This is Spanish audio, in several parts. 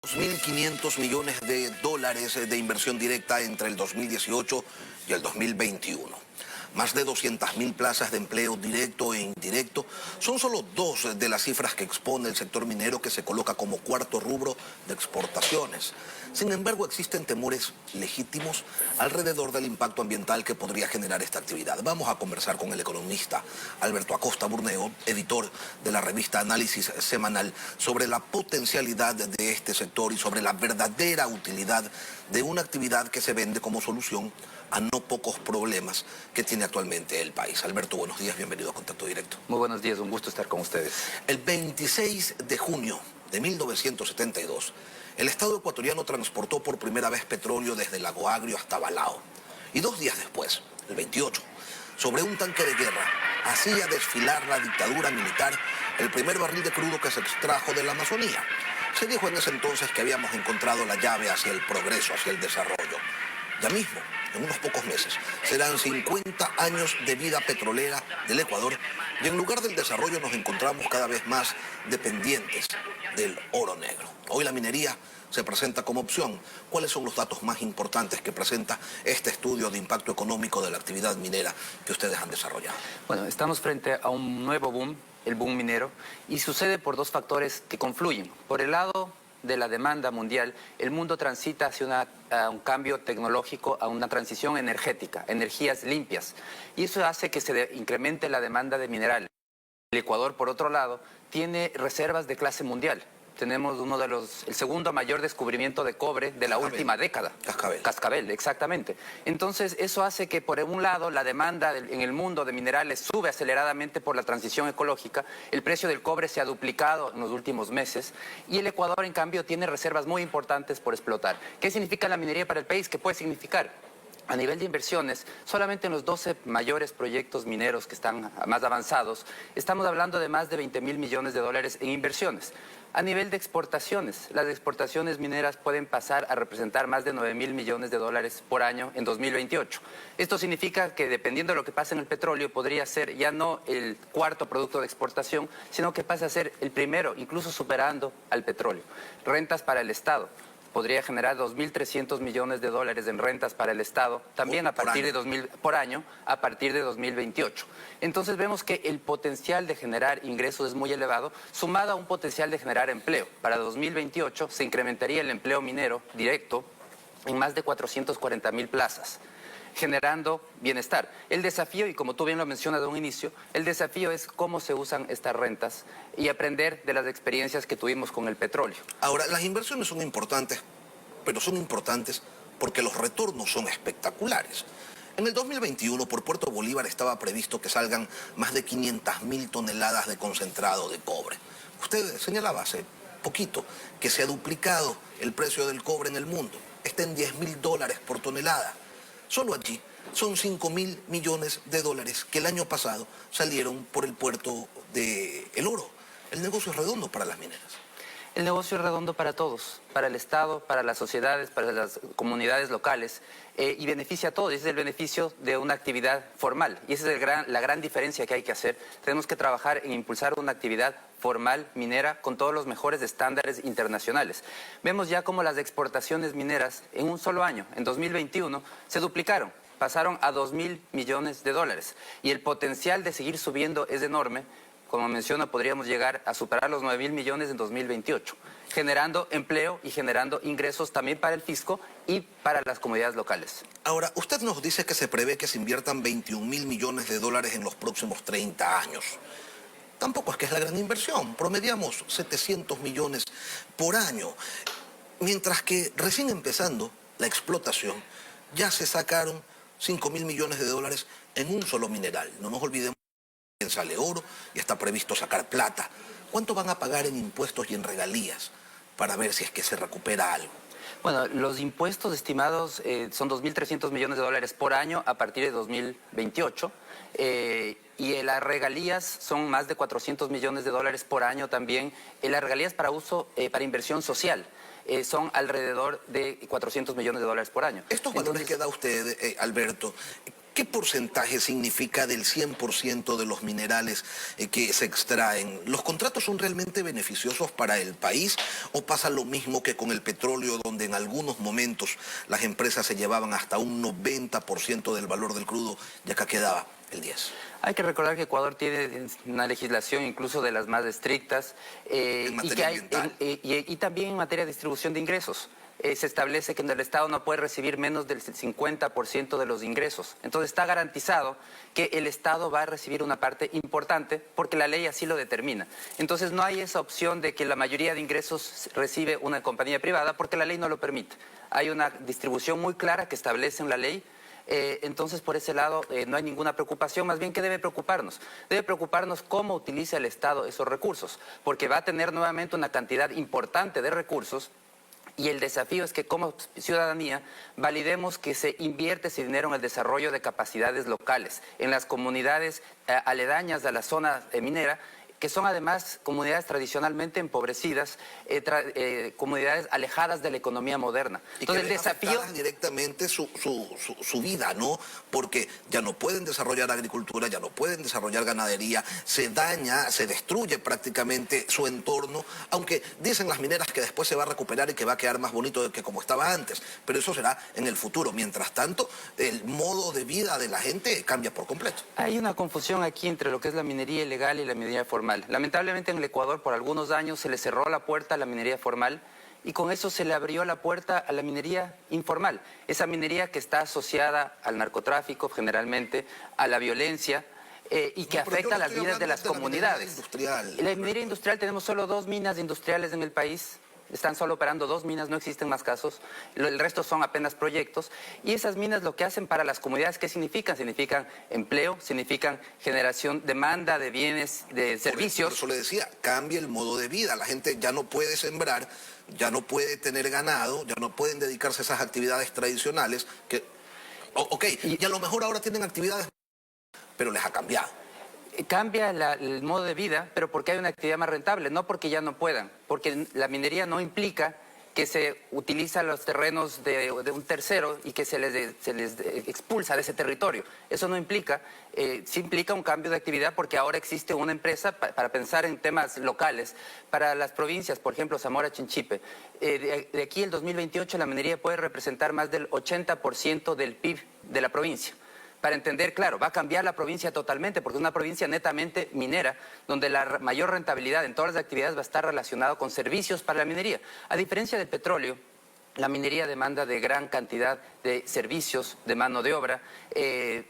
2.500 millones de dólares de inversión directa entre el 2018 y el 2021. Más de 200.000 plazas de empleo directo e indirecto son solo dos de las cifras que expone el sector minero, que se coloca como cuarto rubro de exportaciones. Sin embargo, existen temores legítimos alrededor del impacto ambiental que podría generar esta actividad. Vamos a conversar con el economista Alberto Acosta Burneo, editor de la revista Análisis Semanal, sobre la potencialidad de este sector y sobre la verdadera utilidad de una actividad que se vende como solución a no pocos problemas que tiene actualmente el país. Alberto, buenos días, bienvenido a Contacto Directo. Muy buenos días, un gusto estar con ustedes. El 26 de junio de 1972, el Estado ecuatoriano transportó por primera vez petróleo desde Lago Agrio hasta Balao. Y 2 días después, el 28, sobre un tanque de guerra, hacía desfilar la dictadura militar el primer barril de crudo que se extrajo de la Amazonía. Se dijo en ese entonces que habíamos encontrado la llave hacia el progreso, hacia el desarrollo. Ya mismo, en unos pocos meses, serán 50 años de vida petrolera del Ecuador, y en lugar del desarrollo nos encontramos cada vez más dependientes del oro negro. Hoy la minería se presenta como opción. ¿Cuáles son los datos más importantes que presenta este estudio de impacto económico de la actividad minera que ustedes han desarrollado? Bueno, estamos frente a un nuevo boom, el boom minero, y sucede por dos factores que confluyen. Por el lado de la demanda mundial, el mundo transita hacia un cambio tecnológico, a una transición energética, energías limpias, y eso hace que se incremente la demanda de minerales. El Ecuador, por otro lado, tiene reservas de clase mundial. Tenemos el segundo mayor descubrimiento de cobre de la última década. Cascabel, exactamente. Entonces, eso hace que, por un lado, la demanda en el mundo de minerales sube aceleradamente por la transición ecológica. El precio del cobre se ha duplicado en los últimos meses. Y el Ecuador, en cambio, tiene reservas muy importantes por explotar. ¿Qué significa la minería para el país? ¿Qué puede significar? A nivel de inversiones, solamente en los 12 mayores proyectos mineros que están más avanzados, estamos hablando de más de 20.000 millones de dólares en inversiones. A nivel de exportaciones, las exportaciones mineras pueden pasar a representar más de 9.000 millones de dólares por año en 2028. Esto significa que, dependiendo de lo que pase en el petróleo, podría ser ya no el cuarto producto de exportación, sino que pase a ser el primero, incluso superando al petróleo. Rentas para el Estado. Podría generar 2.300 millones de dólares en rentas para el Estado, también por año, a partir de 2028. Entonces vemos que el potencial de generar ingresos es muy elevado, sumado a un potencial de generar empleo. Para 2028 se incrementaría el empleo minero directo en más de 440.000 plazas, generando bienestar. El desafío, y como tú bien lo mencionas de un inicio, el desafío es cómo se usan estas rentas y aprender de las experiencias que tuvimos con el petróleo. Ahora, las inversiones son importantes, pero son importantes porque los retornos son espectaculares. En el 2021, por Puerto Bolívar estaba previsto que salgan más de 500.000 toneladas de concentrado de cobre. Usted señalaba hace poquito que se ha duplicado el precio del cobre en el mundo. Está en $10.000 por tonelada. Solo allí son 5.000 millones de dólares que el año pasado salieron por el puerto de El Oro. El negocio es redondo para las mineras. El negocio es redondo para todos, para el Estado, para las sociedades, para las comunidades locales, y beneficia a todos. Ese es el beneficio de una actividad formal, y esa es la gran diferencia que hay que hacer. Tenemos que trabajar en impulsar una actividad formal minera con todos los mejores estándares internacionales. Vemos ya cómo las exportaciones mineras en un solo año, en 2021, se duplicaron. Pasaron a 2.000 millones de dólares, y el potencial de seguir subiendo es enorme. Como menciono, podríamos llegar a superar los 9.000 millones en 2028, generando empleo y generando ingresos también para el fisco y para las comunidades locales. Ahora, usted nos dice que se prevé que se inviertan 21.000 millones de dólares en los próximos 30 años. Tampoco es que es la gran inversión, promediamos 700 millones por año, mientras que recién empezando la explotación ya se sacaron 5.000 millones de dólares en un solo mineral. No nos olvidemos que sale oro y está previsto sacar plata. ¿Cuánto van a pagar en impuestos y en regalías para ver si es que se recupera algo? Bueno, los impuestos estimados son 2.300 millones de dólares por año a partir de 2028. Y las regalías son más de 400 millones de dólares por año también. Las regalías para inversión social son alrededor de 400 millones de dólares por año. Estos valores que da usted, Alberto, ¿Qué porcentaje significa del 100% de los minerales que se extraen? ¿Los contratos son realmente beneficiosos para el país o pasa lo mismo que con el petróleo, donde en algunos momentos las empresas se llevaban hasta un 90% del valor del crudo y acá quedaba el 10%? Hay que recordar que Ecuador tiene una legislación incluso de las más estrictas En materia ambiental. y también en materia de distribución de ingresos. Se establece que el Estado no puede recibir menos del 50% de los ingresos. Entonces está garantizado que el Estado va a recibir una parte importante porque la ley así lo determina. Entonces no hay esa opción de que la mayoría de ingresos recibe una compañía privada porque la ley no lo permite. Hay una distribución muy clara que establece en la ley. Entonces, por ese lado, no hay ninguna preocupación. Más bien, ¿qué debe preocuparnos? Debe preocuparnos cómo utiliza el Estado esos recursos, porque va a tener nuevamente una cantidad importante de recursos. Y el desafío es que como ciudadanía validemos que se invierte ese dinero en el desarrollo de capacidades locales, en las comunidades aledañas a la zona minera, que son además comunidades tradicionalmente empobrecidas, comunidades alejadas de la economía moderna. Y entonces que el desafío directamente su vida, ¿no? Porque ya no pueden desarrollar agricultura, ya no pueden desarrollar ganadería, se daña, se destruye prácticamente su entorno, aunque dicen las mineras que después se va a recuperar y que va a quedar más bonito que como estaba antes, pero eso será en el futuro. Mientras tanto, el modo de vida de la gente cambia por completo. Hay una confusión aquí entre lo que es la minería ilegal y la minería formal. Lamentablemente en el Ecuador por algunos años se le cerró la puerta a la minería formal y con eso se le abrió la puerta a la minería informal. Esa minería que está asociada al narcotráfico generalmente, a la violencia y que afecta las vidas de las comunidades. La minería industrial tenemos solo 2 minas industriales en el país. Están solo operando 2 minas, no existen más casos, el resto son apenas proyectos. Y esas minas lo que hacen para las comunidades, ¿qué significan? Significan empleo, significan generación, demanda de bienes, de servicios. Por eso le decía, cambia el modo de vida. La gente ya no puede sembrar, ya no puede tener ganado, ya no pueden dedicarse a esas actividades tradicionales. Y a lo mejor ahora tienen actividades, pero les ha cambiado. Cambia el modo de vida, pero porque hay una actividad más rentable, no porque ya no puedan, porque la minería no implica que se utilizan los terrenos de un tercero y que se les expulsa de ese territorio. Eso no implica, sí implica un cambio de actividad porque ahora existe una empresa para pensar en temas locales. Para las provincias, por ejemplo, Zamora, Chinchipe, de aquí el 2028 la minería puede representar más del 80% del PIB de la provincia. Para entender, claro, va a cambiar la provincia totalmente, porque es una provincia netamente minera, donde la mayor rentabilidad en todas las actividades va a estar relacionada con servicios para la minería. A diferencia del petróleo, la minería demanda de gran cantidad de servicios, de mano de obra,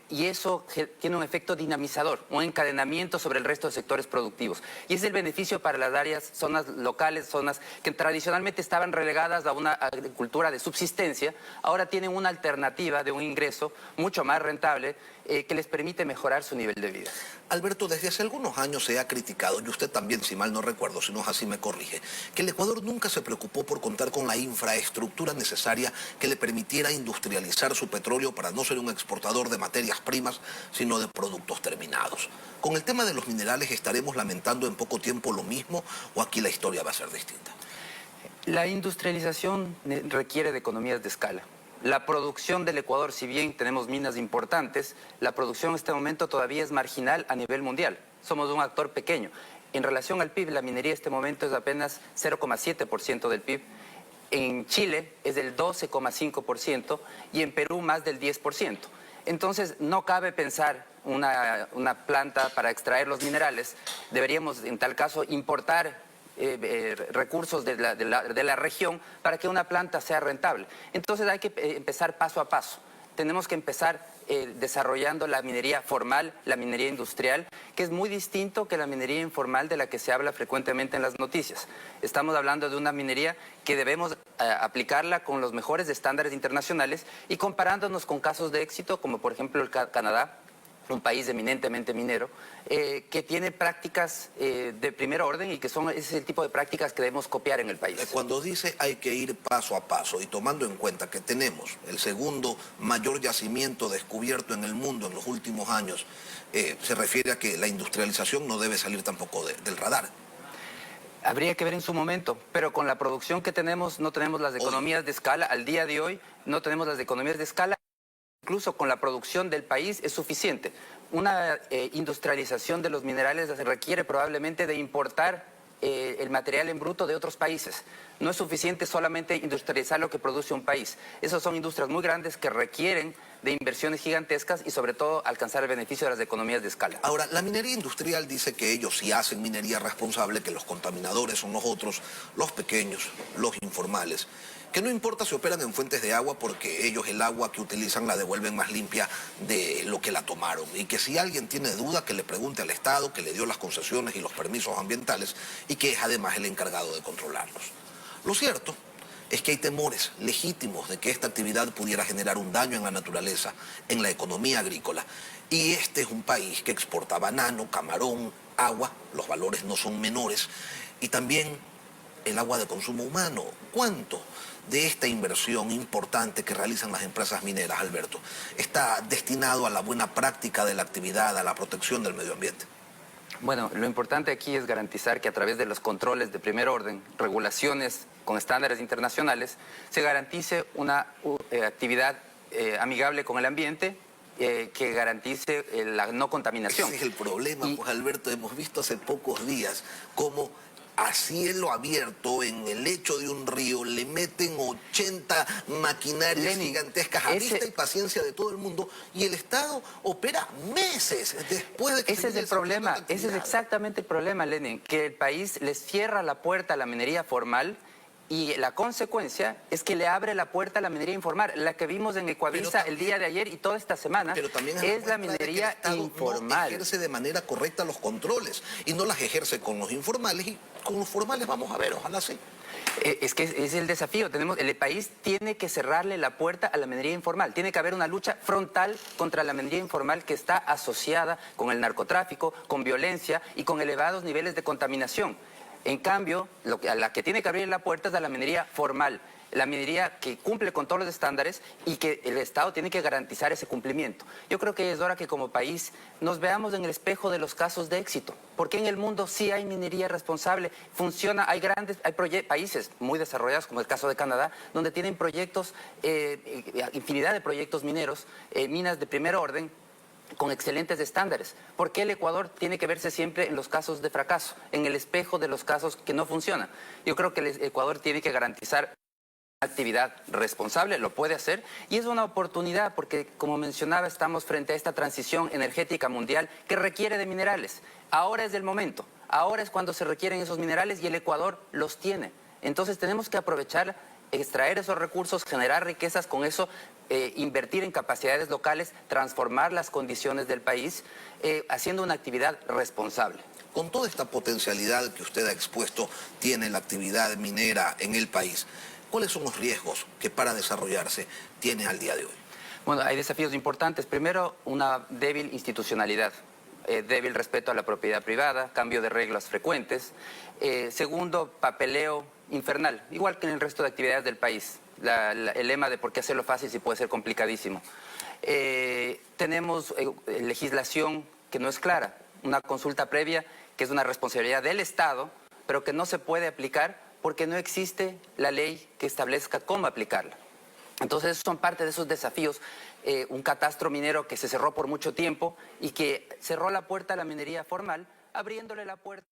y eso tiene un efecto dinamizador, un encadenamiento sobre el resto de sectores productivos. Y es el beneficio para las áreas, zonas locales, zonas que tradicionalmente estaban relegadas a una agricultura de subsistencia, ahora tienen una alternativa de un ingreso mucho más rentable que les permite mejorar su nivel de vida. Alberto, desde hace algunos años se ha criticado, y usted también, si mal no recuerdo, si no es así me corrige, que el Ecuador nunca se preocupó por contar con la infraestructura necesaria que le permitiera industrializar su petróleo para no ser un exportador de materias primas, sino de productos terminados. ¿Con el tema de los minerales estaremos lamentando en poco tiempo lo mismo o aquí la historia va a ser distinta? La industrialización requiere de economías de escala. La producción del Ecuador, si bien tenemos minas importantes, la producción en este momento todavía es marginal a nivel mundial. Somos un actor pequeño. En relación al PIB, la minería en este momento es apenas 0,7% del PIB. En Chile es del 12,5% y en Perú más del 10%. Entonces, no cabe pensar una planta para extraer los minerales. Deberíamos, en tal caso, importar recursos de la región para que una planta sea rentable. Entonces hay que empezar paso a paso. Tenemos que empezar desarrollando la minería formal, la minería industrial, que es muy distinto que la minería informal de la que se habla frecuentemente en las noticias. Estamos hablando de una minería que debemos aplicarla con los mejores estándares internacionales y comparándonos con casos de éxito, como por ejemplo el Canadá, un país eminentemente minero, que tiene prácticas de primer orden y que ese es el tipo de prácticas que debemos copiar en el país. Cuando dice hay que ir paso a paso y tomando en cuenta que tenemos el segundo mayor yacimiento descubierto en el mundo en los últimos años, se refiere a que la industrialización no debe salir tampoco del radar. Habría que ver en su momento, pero con la producción que tenemos no tenemos las economías de escala, al día de hoy no tenemos las economías de escala. incluso con la producción del país es suficiente. Una industrialización de los minerales requiere probablemente de importar el material en bruto de otros países. No es suficiente solamente industrializar lo que produce un país. Esas son industrias muy grandes que requieren de inversiones gigantescas y sobre todo alcanzar el beneficio de las economías de escala. Ahora, la minería industrial dice que ellos sí hacen minería responsable, que los contaminadores son nosotros, los pequeños, los informales, que no importa si operan en fuentes de agua porque ellos el agua que utilizan la devuelven más limpia de lo que la tomaron, y que si alguien tiene duda que le pregunte al Estado que le dio las concesiones y los permisos ambientales y que es además el encargado de controlarlos. Lo cierto es que hay temores legítimos de que esta actividad pudiera generar un daño en la naturaleza, en la economía agrícola. Y este es un país que exporta banano, camarón, agua, los valores no son menores, y también el agua de consumo humano. ¿Cuánto de esta inversión importante que realizan las empresas mineras, Alberto, está destinado a la buena práctica de la actividad, a la protección del medio ambiente? Bueno, lo importante aquí es garantizar que a través de los controles de primer orden, regulaciones con estándares internacionales, se garantice una actividad amigable con el ambiente, que garantice la no contaminación. Ese es el problema, pues Alberto, hemos visto hace pocos días cómo a cielo abierto, en el lecho de un río, le meten 80 maquinarias gigantescas a vista y paciencia de todo el mundo, y el Estado opera meses después de que ese es el problema, ese es exactamente el problema, Lenin, que el país les cierra la puerta a la minería formal. Y la consecuencia es que le abre la puerta a la minería informal, la que vimos en Ecuavisa el día de ayer y toda esta semana, es la minería informal. No ejerce de manera correcta los controles y no las ejerce con los informales, y con los formales vamos a ver, ojalá sí. Es que es el desafío. El país tiene que cerrarle la puerta a la minería informal. Tiene que haber una lucha frontal contra la minería informal que está asociada con el narcotráfico, con violencia y con elevados niveles de contaminación. En cambio, a la que tiene que abrir la puerta es a la minería formal, la minería que cumple con todos los estándares y que el Estado tiene que garantizar ese cumplimiento. Yo creo que es hora que como país nos veamos en el espejo de los casos de éxito, porque en el mundo sí hay minería responsable, funciona, hay países muy desarrollados, como el caso de Canadá, donde tienen proyectos, infinidad de proyectos mineros, minas de primer orden, con excelentes estándares. ¿Por qué el Ecuador tiene que verse siempre en los casos de fracaso, en el espejo de los casos que no funcionan? Yo creo que el Ecuador tiene que garantizar una actividad responsable, lo puede hacer, y es una oportunidad porque, como mencionaba, estamos frente a esta transición energética mundial que requiere de minerales. Ahora es el momento, ahora es cuando se requieren esos minerales y el Ecuador los tiene. Entonces tenemos que aprovechar, extraer esos recursos, generar riquezas con eso, invertir en capacidades locales, transformar las condiciones del país, haciendo una actividad responsable. Con toda esta potencialidad que usted ha expuesto tiene la actividad minera en el país, ¿cuáles son los riesgos que para desarrollarse tiene al día de hoy? Bueno, hay desafíos importantes. Primero, una débil institucionalidad. Débil respeto a la propiedad privada, cambio de reglas frecuentes. Segundo, papeleo infernal, igual que en el resto de actividades del país. El lema de por qué hacerlo fácil si puede ser complicadísimo. Tenemos legislación que no es clara, una consulta previa que es una responsabilidad del Estado, pero que no se puede aplicar porque no existe la ley que establezca cómo aplicarla. Entonces, son parte de esos desafíos. Un catastro minero que se cerró por mucho tiempo y que cerró la puerta a la minería formal, abriéndole la puerta